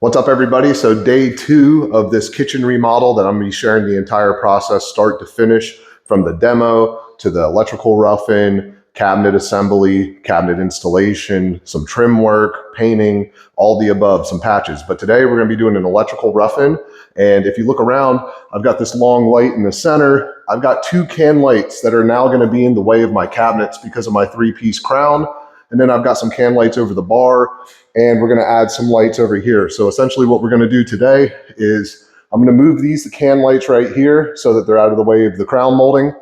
What's up, everybody? So day 2 of this kitchen remodel that I'm going to be sharing the entire process start to finish, from the demo to the electrical rough-in, cabinet assembly, cabinet installation, some trim work, painting, all the above, some patches. But today we're going to be doing an electrical rough-in. And if you look around, I've got this long light in the center. I've got 2 can lights that are now going to be in the way of my cabinets because of my 3-piece crown. And then I've got some can lights over the bar, and we're going to add some lights over here. So essentially what we're going to do today is I'm going to move these can lights right here so that they're out of the way of the crown molding.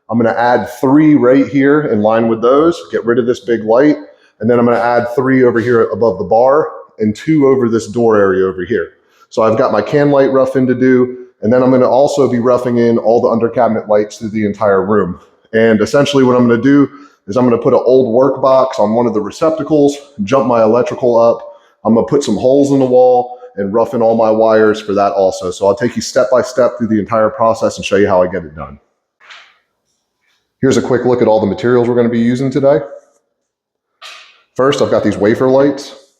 I'm going to add 3 right here in line with those, get rid of this big light, and then I'm going to add 3 over here above the bar and 2 over this door area over here. So I've got my can light rough-in to do, and then I'm going to also be roughing in all the under cabinet lights through the entire room. And essentially what I'm going to do is I'm going to put an old work box on one of the receptacles, jump my electrical up. I'm going to put some holes in the wall and rough in all my wires for that also. So I'll take you step by step through the entire process and show you how I get it done. Here's a quick look at all the materials we're going to be using today. First, I've got these wafer lights.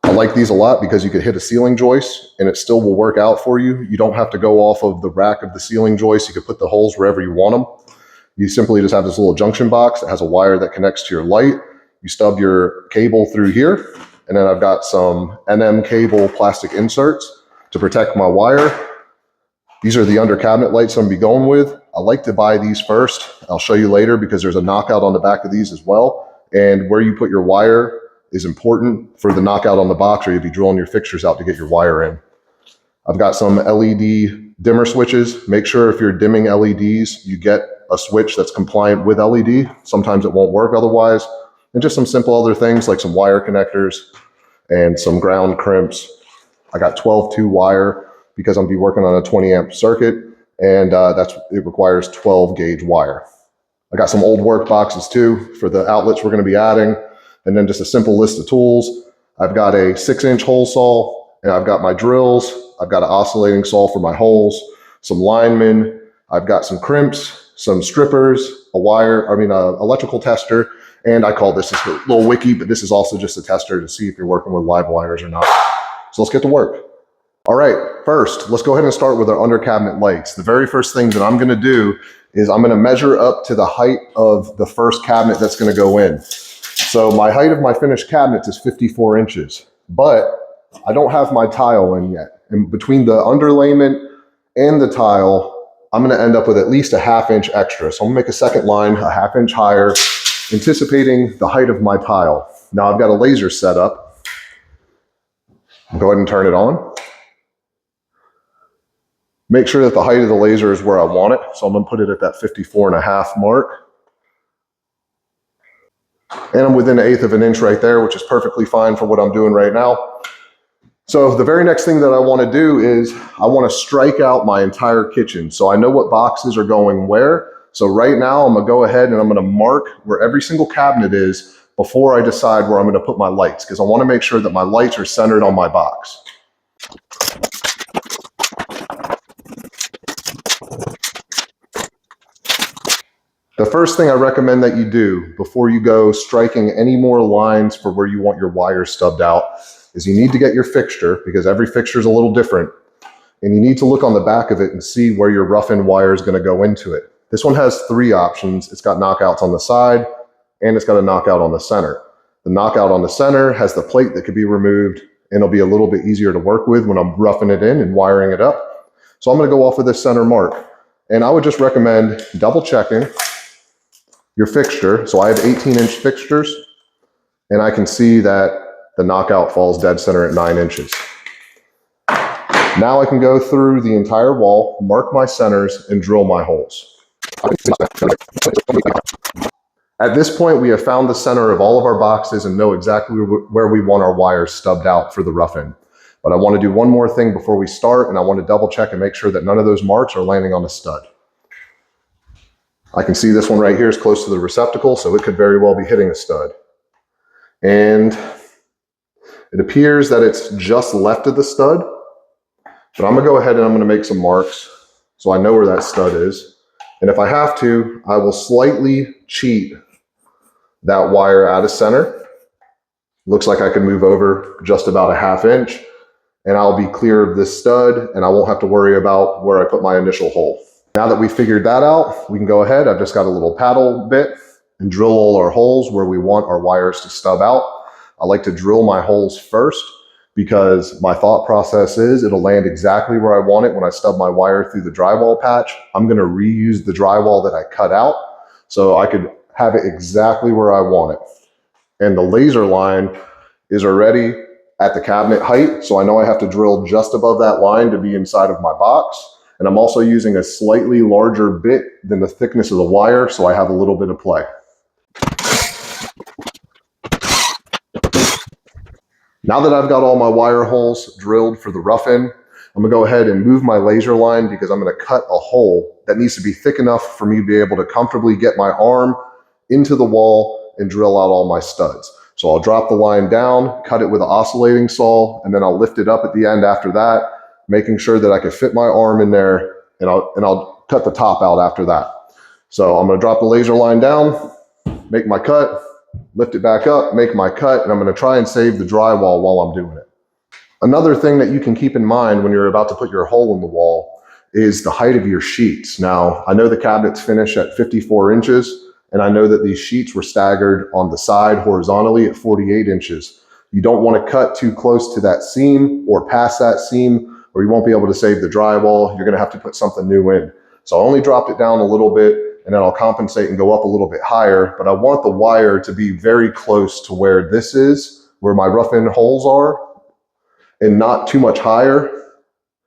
I like these a lot because you could hit a ceiling joist and it still will work out for you. You don't have to go off of the rack of the ceiling joist. You could put the holes wherever you want them. You simply just have this little junction box that has a wire that connects to your light. You stub your cable through here, and then I've got some NM cable plastic inserts to protect my wire. These are the under cabinet lights I'm going to be going with. I like to buy these first. I'll show you later because there's a knockout on the back of these as well. And where you put your wire is important for the knockout on the box, or you'll be drilling your fixtures out to get your wire in. I've got some LED dimmer switches. Make sure if you're dimming LEDs, you get a switch that's compliant with LED. Sometimes it won't work otherwise. And just some simple other things like some wire connectors and some ground crimps. I got 12-2 wire because I'm gonna be working on a 20 amp circuit, and it requires 12 gauge wire. I got some old work boxes too for the outlets we're gonna be adding, and then just a simple list of tools. I've got a 6-inch hole saw, and I've got my drills. I've got an oscillating saw for my holes, some linemen. I've got some crimps, some strippers, electrical tester, and I call this a little wiki, but this is also just a tester to see if you're working with live wires or not. So let's get to work. All right, first, let's go ahead and start with our under cabinet lights. The very first thing that I'm gonna do is I'm gonna measure up to the height of the first cabinet that's gonna go in. So my height of my finished cabinet is 54 inches, but I don't have my tile in yet. And between the underlayment and the tile, I'm gonna end up with at least a 1/2 inch extra. So I'm gonna make a second line a 1/2 inch higher, anticipating the height of my tile. Now I've got a laser set up. Go ahead and turn it on. Make sure that the height of the laser is where I want it. So I'm gonna put it at that 54.5 mark. And I'm within 1/8 of an inch right there, which is perfectly fine for what I'm doing right now. So the very next thing that I want to do is I want to strike out my entire kitchen. So I know what boxes are going where. So right now I'm going to go ahead and I'm going to mark where every single cabinet is before I decide where I'm going to put my lights, because I want to make sure that my lights are centered on my box. The first thing I recommend that you do before you go striking any more lines for where you want your wires stubbed out is you need to get your fixture, because every fixture is a little different, and you need to look on the back of it and see where your rough-in wire is going to go into it. This one has 3 options. It's got knockouts on the side, and it's got a knockout on the center. The knockout on the center has the plate that could be removed, and it'll be a little bit easier to work with when I'm roughing it in and wiring it up. So I'm going to go off of this center mark, and I would just recommend double checking your fixture. So I have 18-inch fixtures, and I can see that the knockout falls dead center at 9 inches. Now I can go through the entire wall, mark my centers, and drill my holes. At this point, we have found the center of all of our boxes and know exactly where we want our wires stubbed out for the rough-in. But I want to do one more thing before we start, and I want to double check and make sure that none of those marks are landing on a stud. I can see this one right here is close to the receptacle, so it could very well be hitting a stud. And it appears that it's just left of the stud, but I'm gonna go ahead and I'm gonna make some marks so I know where that stud is. And if I have to, I will slightly cheat that wire out of center. Looks like I can move over just about a 1/2 inch. and I'll be clear of this stud and I won't have to worry about where I put my initial hole. Now that we figured that out, we can go ahead. I've just got a little paddle bit and drill all our holes where we want our wires to stub out. I like to drill my holes first because my thought process is it'll land exactly where I want it when I stub my wire through the drywall patch. I'm going to reuse the drywall that I cut out so I could have it exactly where I want it. And the laser line is already at the cabinet height, so I know I have to drill just above that line to be inside of my box. And I'm also using a slightly larger bit than the thickness of the wire, so I have a little bit of play. Now that I've got all my wire holes drilled for the rough-in, I'm gonna go ahead and move my laser line because I'm gonna cut a hole that needs to be thick enough for me to be able to comfortably get my arm into the wall and drill out all my studs. So I'll drop the line down, cut it with an oscillating saw, and then I'll lift it up at the end after that, making sure that I can fit my arm in there, and I'll cut the top out after that. So I'm gonna drop the laser line down, make my cut, lift it back up, make my cut, and I'm going to try and save the drywall while I'm doing it. Another thing that you can keep in mind when you're about to put your hole in the wall is the height of your sheets. Now, I know the cabinets finish at 54 inches, and I know that these sheets were staggered on the side horizontally at 48 inches. You don't want to cut too close to that seam or past that seam, or you won't be able to save the drywall. You're going to have to put something new in. So I only dropped it down a little bit, and then I'll compensate and go up a little bit higher, but I want the wire to be very close to where this is, where my rough-in holes are, and not too much higher,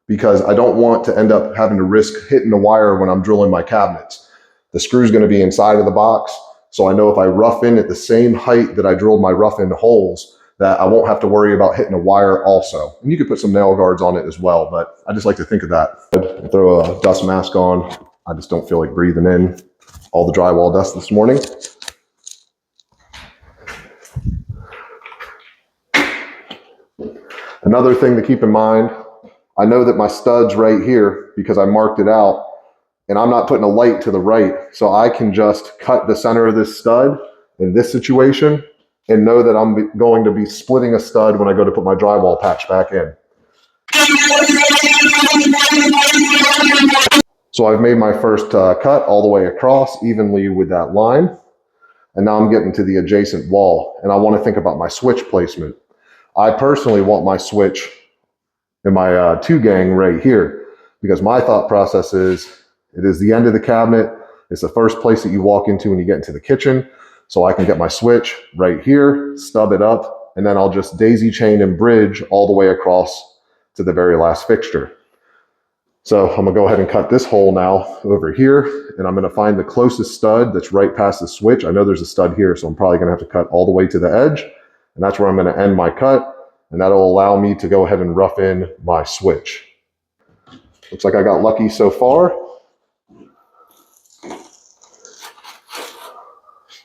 because I don't want to end up having to risk hitting the wire when I'm drilling my cabinets. The screw's gonna be inside of the box, so I know if I rough in at the same height that I drilled my rough-in holes, that I won't have to worry about hitting a wire also. And you could put some nail guards on it as well, but I just like to think of that. I'd throw a dust mask on. I just don't feel like breathing in all the drywall dust this morning. Another thing to keep in mind, I know that my stud's right here because I marked it out, and I'm not putting a light to the right, so I can just cut the center of this stud in this situation and know that I'm going to be splitting a stud when I go to put my drywall patch back in. So I've made my first cut all the way across evenly with that line. And now I'm getting to the adjacent wall, and I want to think about my switch placement. I personally want my switch in my two gang right here, because my thought process is it is the end of the cabinet. It's the first place that you walk into when you get into the kitchen. So I can get my switch right here, stub it up, and then I'll just daisy chain and bridge all the way across to the very last fixture. So I'm gonna go ahead and cut this hole now over here, and I'm gonna find the closest stud that's right past the switch. I know there's a stud here, so I'm probably gonna have to cut all the way to the edge, and that's where I'm gonna end my cut, and that'll allow me to go ahead and rough in my switch. Looks like I got lucky so far.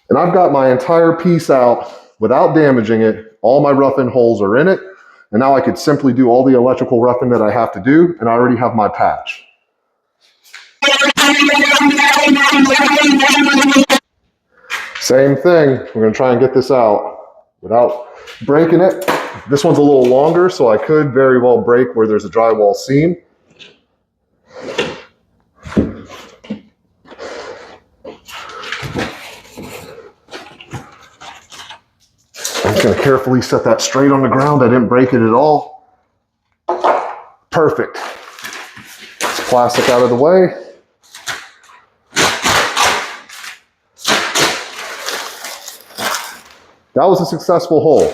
And I've got my entire piece out without damaging it. All my rough-in holes are in it. And now I could simply do all the electrical roughing that I have to do, and I already have my patch. Same thing, we're gonna try and get this out without breaking it. This one's a little longer, so I could very well break where there's a drywall seam. I'm just gonna carefully set that straight on the ground. I didn't break it at all. Perfect. This plastic out of the way. That was a successful hole.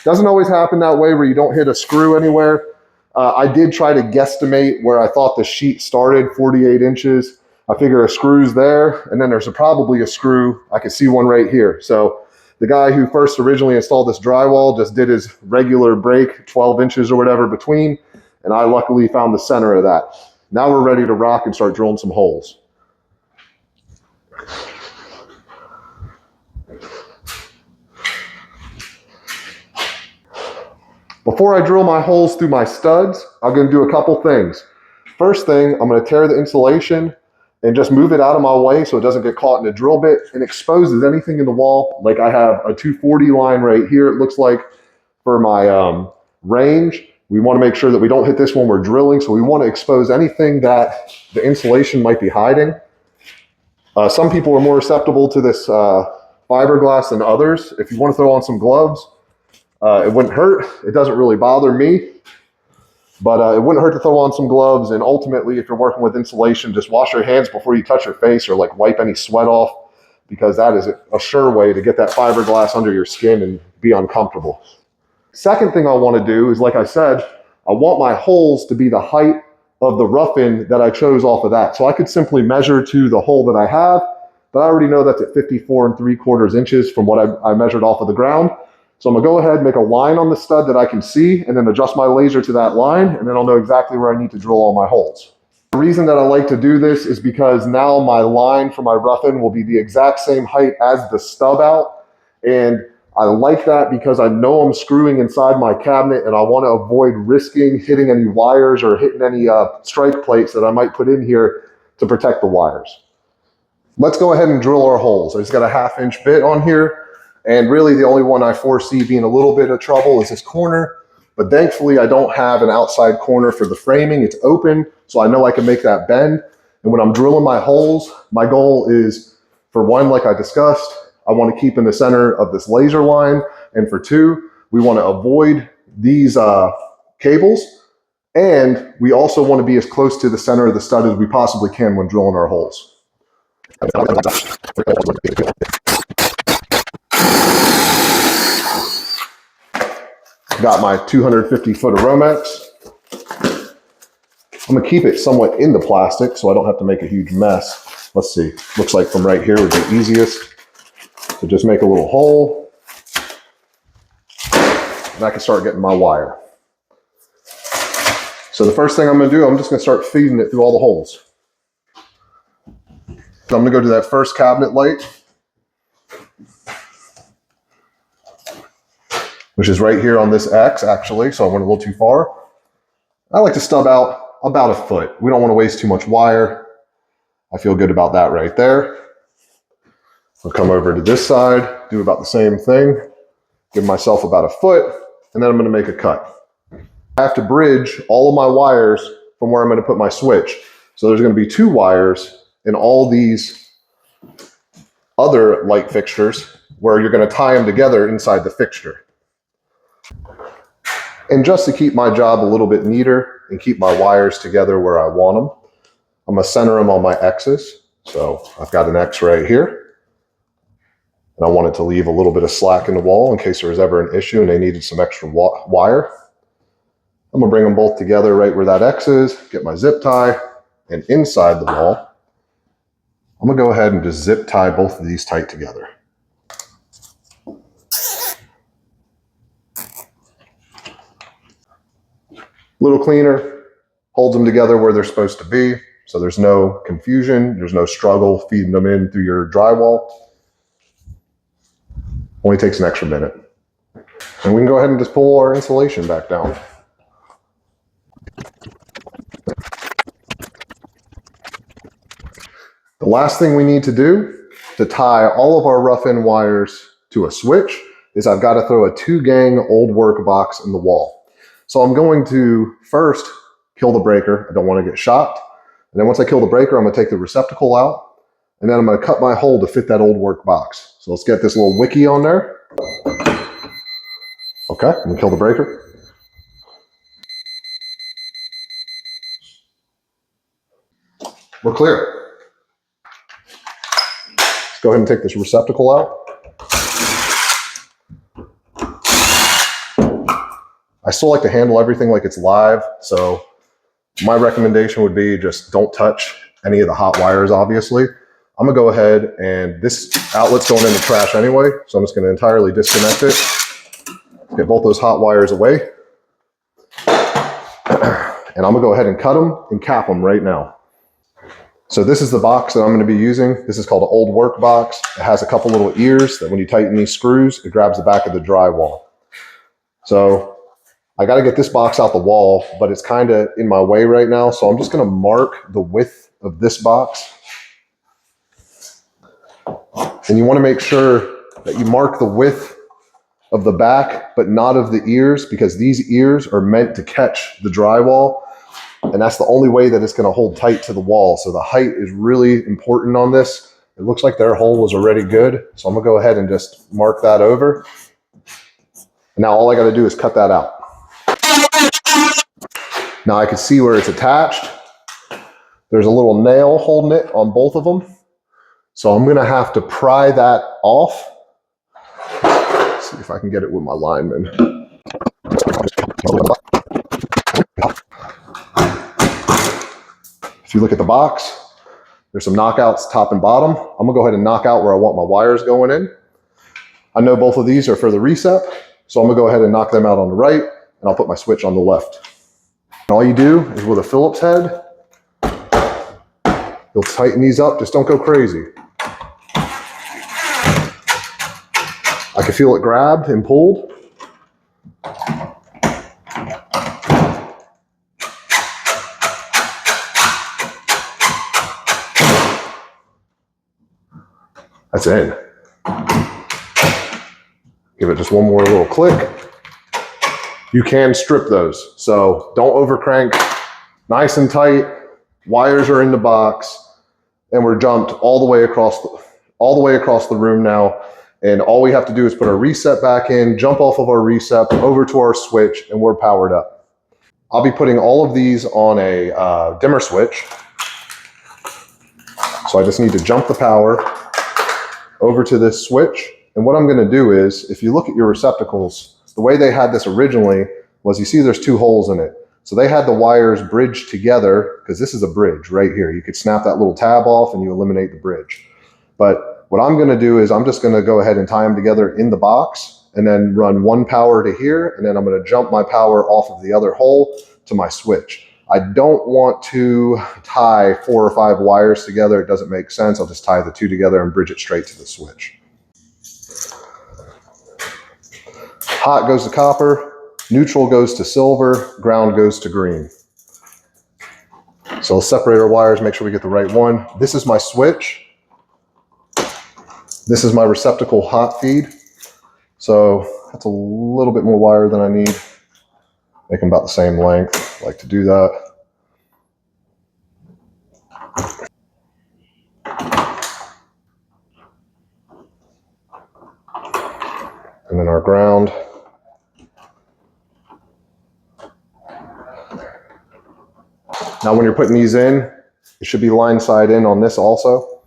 Doesn't always happen that way where you don't hit a screw anywhere. I did try to guesstimate where I thought the sheet started, 48 inches. I figure a screw's there, and then there's probably a screw. I can see one right here. So the guy who first originally installed this drywall just did his regular break, 12 inches or whatever between, and I luckily found the center of that. Now we're ready to rock and start drilling some holes. Before I drill my holes through my studs, I'm going to do a couple things. First thing, I'm going to tear the insulation and just move it out of my way so it doesn't get caught in a drill bit and exposes anything in the wall. Like I have a 240 line right here, it looks like, for my range. We want to make sure that we don't hit this when we're drilling, so we want to expose anything that the insulation might be hiding. Some people are more susceptible to this fiberglass than others. If you want to throw on some gloves, it wouldn't hurt. It doesn't really bother me, but it wouldn't hurt to throw on some gloves. And ultimately, if you're working with insulation, just wash your hands before you touch your face, or like wipe any sweat off, because that is a sure way to get that fiberglass under your skin and be uncomfortable. Second thing I want to do is, like I said, I want my holes to be the height of the rough-in that I chose off of that. So I could simply measure to the hole that I have, but I already know that's at 54 3/4 inches from what I measured off of the ground. So I'm gonna go ahead and make a line on the stud that I can see, and then adjust my laser to that line, and then I'll know exactly where I need to drill all my holes. The reason that I like to do this is because now my line for my rough-in will be the exact same height as the stub out, and I like that because I know I'm screwing inside my cabinet, and I want to avoid risking hitting any wires or hitting any strike plates that I might put in here to protect the wires. Let's go ahead and drill our holes. I just got a 1/2 inch bit on here, and really the only one I foresee being a little bit of trouble is this corner, but thankfully I don't have an outside corner for the framing. It's open, so I know I can make that bend. And when I'm drilling my holes, my goal is, for one, like I discussed, I want to keep in the center of this laser line. And for two, we want to avoid these cables. And we also want to be as close to the center of the stud as we possibly can when drilling our holes. Got my 250 foot of Romex. I'm gonna keep it somewhat in the plastic so I don't have to make a huge mess. Let's see, looks like from right here would be easiest. So just make a little hole, and I can start getting my wire. So the first thing I'm gonna do, I'm just gonna start feeding it through all the holes. So I'm gonna go to that first cabinet light, which is right here on this X actually, so I went a little too far. I like to stub out about 1 foot. We don't want to waste too much wire. I feel good about that right there. I'll come over to this side, do about the same thing, give myself about 1 foot, and then I'm going to make a cut. I have to bridge all of my wires from where I'm going to put my switch. So there's going to be 2 wires in all these other light fixtures where you're going to tie them together inside the fixture. And just to keep my job a little bit neater and keep my wires together where I want them, I'm going to center them on my X's. So I've got an X right here. And I wanted to leave a little bit of slack in the wall in case there was ever an issue and they needed some extra wire. I'm gonna bring them both together right where that X is, get my zip tie, and inside the wall, I'm gonna go ahead and just zip tie both of these tight together. A little cleaner, holds them together where they're supposed to be, so there's no confusion, there's no struggle feeding them in through your drywall. Only takes an extra minute. And we can go ahead and just pull our insulation back down. The last thing we need to do to tie all of our rough-in wires to a switch is I've got to throw a 2-gang old work box in the wall. So I'm going to first kill the breaker. I don't want to get shocked. And then once I kill the breaker, I'm going to take the receptacle out, and then I'm going to cut my hole to fit that old work box. So let's get this little wiki on there. Okay, I'm gonna kill the breaker. We're clear. Let's go ahead and take this receptacle out. I still like to handle everything like it's live, so my recommendation would be just don't touch any of the hot wires, obviously. I'm gonna go ahead, and this outlet's going in the trash anyway, so I'm just gonna entirely disconnect it. Get both those hot wires away. And I'm gonna go ahead and cut them and cap them right now. So this is the box that I'm gonna be using. This is called an old work box. It has a couple little ears that when you tighten these screws, it grabs the back of the drywall. So I gotta get this box out the wall, but it's kinda in my way right now. So I'm just gonna mark the width of this box. And you wanna make sure that you mark the width of the back, but not of the ears, because these ears are meant to catch the drywall. And that's the only way that it's going to hold tight to the wall. So the height is really important on this. It looks like their hole was already good. So I'm going to go ahead and just mark that over. Now all I got to do is cut that out. Now I can see where it's attached. There's a little nail holding it on both of them. So I'm going to have to pry that off. Let's see if I can get it with my lineman. If you look at the box, there's some knockouts top and bottom. I'm gonna go ahead and knock out where I want my wires going in. I know both of these are for the recep, so I'm gonna go ahead and knock them out on the right, and I'll put my switch on the left. And all you do is with a Phillips head, you'll tighten these up, just don't go crazy. I can feel it grabbed and pulled. That's in. Give it just one more little click. You can strip those, so don't overcrank. Nice and tight. Wires are in the box, and we're jumped all the way across the room now. And all we have to do is put our reset back in, jump off of our reset over to our switch, and we're powered up. I'll be putting all of these on a dimmer switch. So I just need to jump the power over to this switch. And what I'm going to do is, if you look at your receptacles, the way they had this originally was, you see there's two holes in it. So they had the wires bridged together, because this is a bridge right here. You could snap that little tab off and you eliminate the bridge. But what I'm going to do is, I'm just going to go ahead and tie them together in the box, and then run one power to here, and then I'm going to jump my power off of the other hole to my switch. I don't want to tie 4 or 5 wires together. It doesn't make sense. I'll just tie the two together and bridge it straight to the switch. Hot goes to copper, neutral goes to silver, ground goes to green. So let's separate our wires, make sure we get the right one. This is my switch. This is my receptacle hot feed. So that's a little bit more wire than I need. Make them about the same length. I like to do that. And then our ground. Now when you're putting these in, it should be line side in on this also.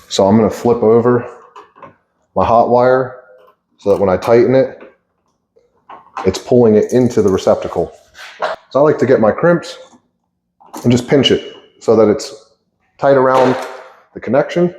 So I'm going to flip over my hot wire so that when I tighten it, it's pulling it into the receptacle. So I like to get my crimps and just pinch it so that it's tight around the connection.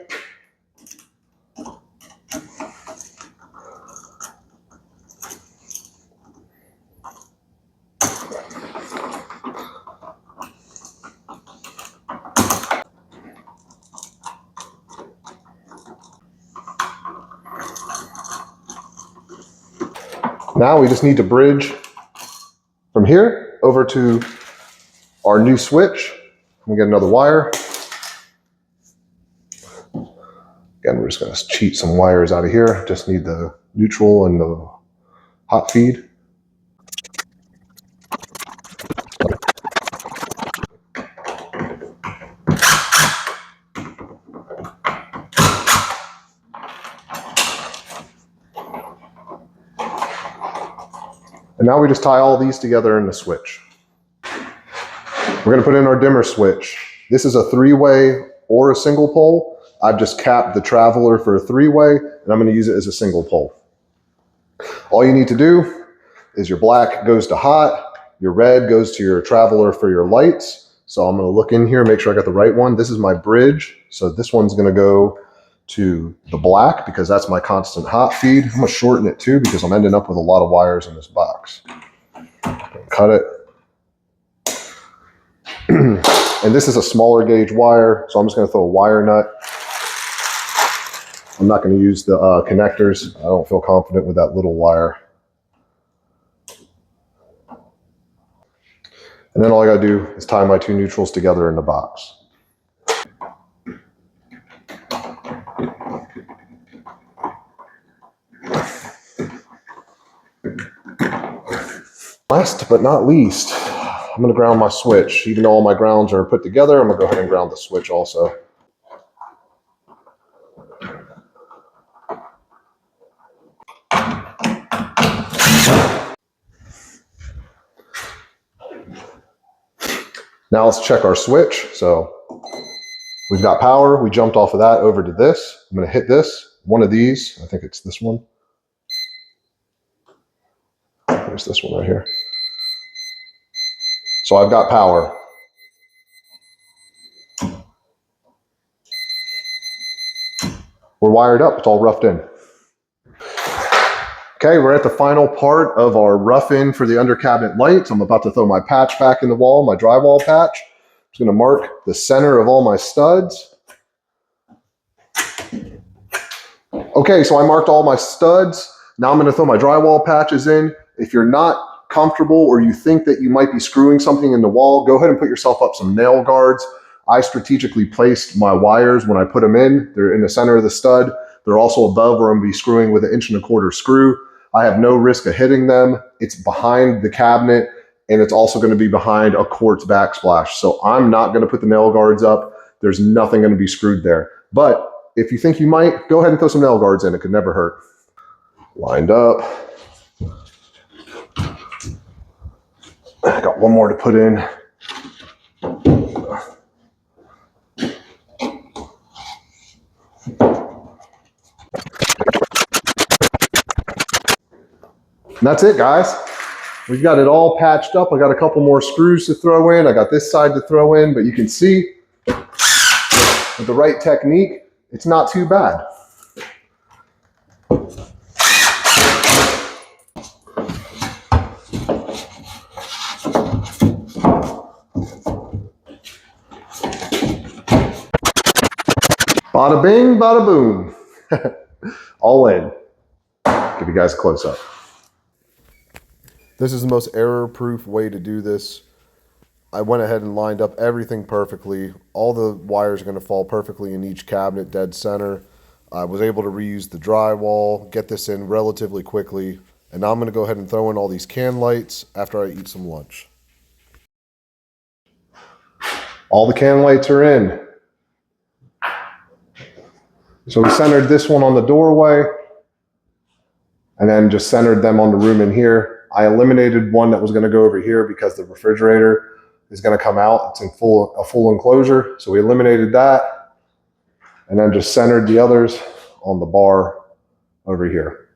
Now we just need to bridge from here over to our new switch. We get another wire. Again, we're just going to cheat some wires out of here. Just need the neutral and the hot feed. And now we just tie all these together in the switch. We're going to put in our dimmer switch. This is a 3-way or a single pole. I've just capped the traveler for a 3-way, and I'm going to use it as a single pole. All you need to do is your black goes to hot, your red goes to your traveler for your lights. So I'm going to look in here, make sure I got the right one. This is my bridge. So this one's going to go to the black because that's my constant hot feed. I'm going to shorten it too because I'm ending up with a lot of wires in this box. Cut it. And this is a smaller gauge wire, so I'm just going to throw a wire nut. I'm not going to use the connectors. I don't feel confident with that little wire. And then all I got to do is tie my two neutrals together in the box. last but not least, I'm gonna ground my switch. Even though all my grounds are put together, I'm gonna go ahead and ground the switch also. Now let's check our switch. So we've got power. We jumped off of that over to this. I'm gonna hit this, one of these. I think it's this one. There's this one right here. So I've got power. We're wired up, it's all roughed in. Okay, we're at the final part of our rough in for the under cabinet lights. I'm about to throw my patch back in the wall, my drywall patch. I'm just gonna mark the center of all my studs. Okay, so I marked all my studs. Now I'm gonna throw my drywall patches in. If you're not comfortable or you think that you might be screwing something in the wall, go ahead and put yourself up some nail guards. I strategically placed my wires when I put them in. They're in the center of the stud. They're also above where I'm gonna be screwing with an 1¼ inch screw. I have no risk of hitting them. It's behind the cabinet, and it's also gonna be behind a quartz backsplash. So I'm not gonna put the nail guards up. There's nothing gonna be screwed there. But if you think you might, go ahead and throw some nail guards in. It could never hurt. Lined up. I got one more to put in. And that's it, guys. We've got it all patched up. I got a couple more screws to throw in. I got this side to throw in, but you can see with the right technique, it's not too bad. Bada bing, bada boom. All in. Give you guys a close up. This is the most error-proof way to do this. I went ahead and lined up everything perfectly. All the wires are going to fall perfectly in each cabinet, dead center. I was able to reuse the drywall, get this in relatively quickly. And now I'm going to go ahead and throw in all these can lights after I eat some lunch. All the can lights are in. So we centered this one on the doorway and then just centered them on the room in here. I eliminated one that was going to go over here because the refrigerator is going to come out. It's in a full enclosure. So we eliminated that and then just centered the others on the bar over here.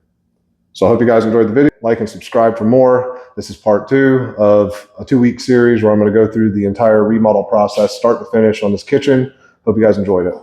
So I hope you guys enjoyed the video. Like and subscribe for more. This is part 2 of a 2-week series where I'm going to go through the entire remodel process, start to finish, on this kitchen. Hope you guys enjoyed it.